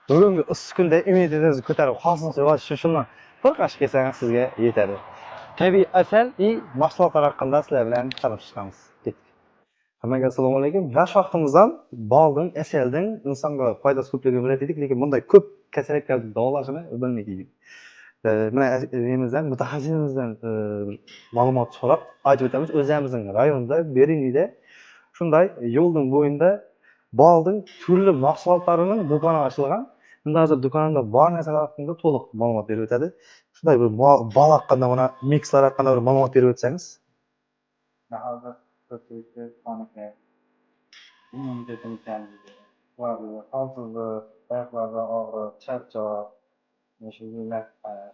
Bugungi issiq kunda immunitetinizni ko'tarib, holsizlik yo'qotish uchun shundan bir qoshiq yesangiz sizga yetadi. Tabiiy asal va mahsulotlar haqida sizlar bilan tanishamiz. Hammaga assalomu alaykum. Yosh vaqtimizdan boldan, asaldan insonga foydasi ko'pligini bilar edik, lekin bunday ko'p kasalliklarni davolashini bilmaydik edik. Mana menimizdan mutaxassisimizdan ma'lumot so'rab aytib o'tamiz. O'zimizning rayonda, Beriniyda shunday yo'lning bo'yida bolning turli mahsulotlarining do'koni ochilgan. Unda hozir do'konda bor narsalar haqida to'liq ma'lumot berib o'tadi. Shunday bir bol haqida, mana mikslar haqida bir ma'lumot berib o'tsangiz. Hozir ko'pchilikka qoniqmaydi. Immunitetini kamligi, holsizlik, oyoqlarda og'riq, charchoq,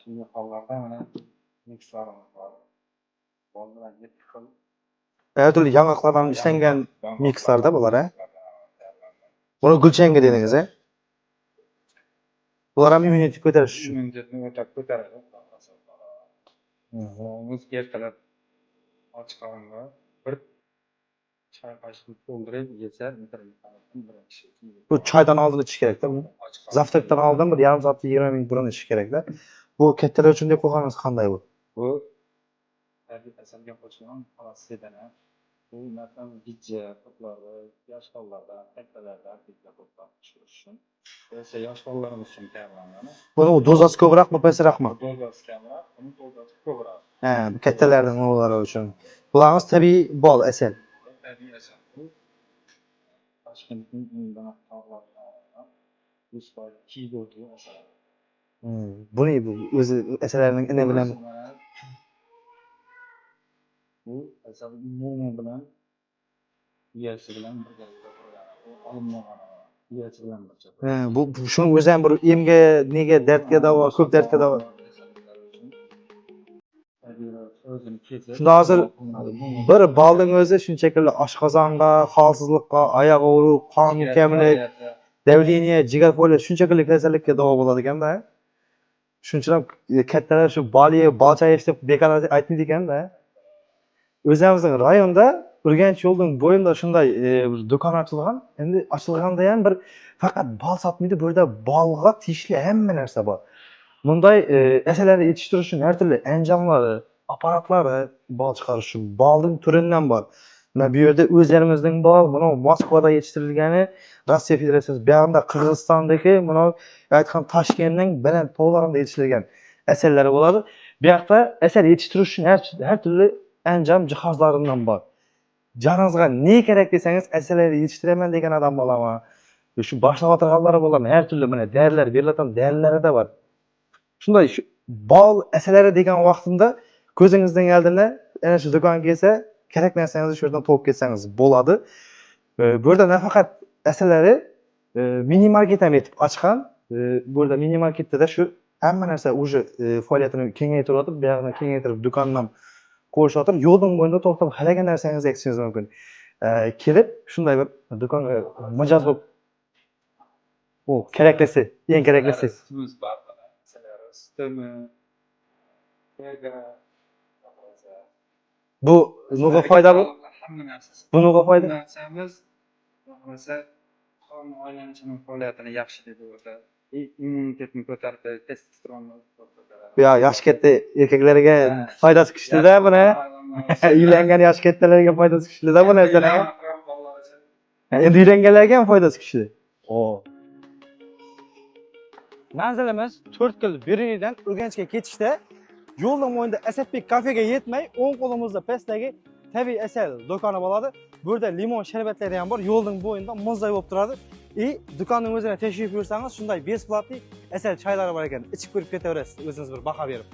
shunday hollarda mana mikslarimiz bor. Bollar yetti xil Har turli yong'oqlardan ishlangan mikslarda bular, ha? Buni gulchanga dedingiz, ha? Bular ham immunitet ko'tarish uchun. immunitetni o'ta ko'taradi. Ertalab och qarnga bir choy qoshiq to'ldirib yesa, birinchi. Bu choydan oldin ichish kerak-da buni. Zavtrakdan oldin bir yarim soat 20 minut burun ichish kerak-da. Bu kattalar uchun deb qo'yganimiz qanday bu? Bu tabiiy asalga qo'shilgan xolostidana. Bu narsa gijja, ko'plari, yosh bolalarda, kattalarda ko'plab tushirish uchun. O'sha yosh bolalarimiz uchun tayyorlangan. Buni dozasi ko'proqmi, pastroqmi? Dozasi kamroq, uni dozasi ko'proq. Ha, bu kattalarning o'g'illari uchun. Bularimiz tabiiy bol, asal. Tabiiy asal. Bu Toshkentning eng tog'laridan Yusufboy Kiydo'di asal. Buni bu o'zi asalarining ini bilan bu asal mumi bilan uyasi bilan birgalikda qurilgan. Bu olinmagan uyasi bilan birga. bu shuni o'zi ham bir emga, nega dardga davo, ko'p dardga davo. Shunda hozir bir bolning o'zi shunchaki oshqozonga, holsizlikqa, oyoq og'riq, qon kamlik, davleniya, jigar folia shunchaki kasallikka davo bo'ladi ekanda. Shuning uchun ham kattalar shu bol chayish deb bekor aytmaydi ekanda. O'zimizning rayonda Urganch yo'lning bo'yida shunday bir do'kon ochilgan. Endi ochilganda ham bir faqat bol sotmaydi, bu yerda bolga tegishli hamma narsa bor. Bunday asallarni yetishtirish uchun har turli anjomlari, apparatlari bol chiqarish uchun bolning turidan bor. Mana bu yerda o'zlarimizning bol, mana Moskvada yetishtirilgani, Rossiya Federatsiyasi, bu yerda Qirg'izistondagi, mana aytgan Toshkentning baland tog'larida yetishtirilgan asallari bo'ladi. Bu yerda asal yetishtirish uchun har turli anjom jihozlaridan bor. Janingizga ne kerak desangiz, asallarni yetishtiraman degan odam bo'laman. Shu boshlab o'tirganlar bo'laman. Har turli mana dorilar, beriladigan dorilar da bor. Shunday shu bol asalari degan vaqtimda ko'zingizdan oldinda ana shu do'konga kelsa, kerak narsangizni shu yerdan topib ketsangiz bo'ladi. Bu yerda nafaqat asalari mini market ham etib ochgan. Bu yerda mini marketda shu hamma narsa уже faoliyatini kengaytirib, bu yerni kengaytirib do'konni ham qo'yishyapti. Yo'lning bo'yida to'xtab halagan narsangizni ekishingiz mumkin. Kelib shunday bir do'konga mijoz bo'lib u keraklisi, eng keraklisi bu nega foydali? Hamma narsasi. Bu nega foyda? Narsamiz bo'lmasa qon aylanishining faoliyatini yaxshilaydi o'ta. Immunitetni ko'tarib, testosteronni ko'taradi. Ya yosh katta erkaklarga foydasi kuchli-da buni. Uylangan yosh kattalarga foydasi kuchli-da bu narsalar. Endi uylanganlarga ham foydasi kuchli. Manzilimiz 4 km Berunidan Urganchga ketishda yo'lning bo'yida Asadbek kafega yetmay, o'ng qo'limizda pastdagi tabiiy asal do'koni bo'ladi. Bu yerda limon sharbatlari ham bor, yo'lning bo'yida muzday bo'lib turadi. Do'konning o'zini tekshirib yursangiz, shunday besplatli asal choylari bor ekan. Ichib ko'rib ketaverasiz, o'zingiz bir baho berib.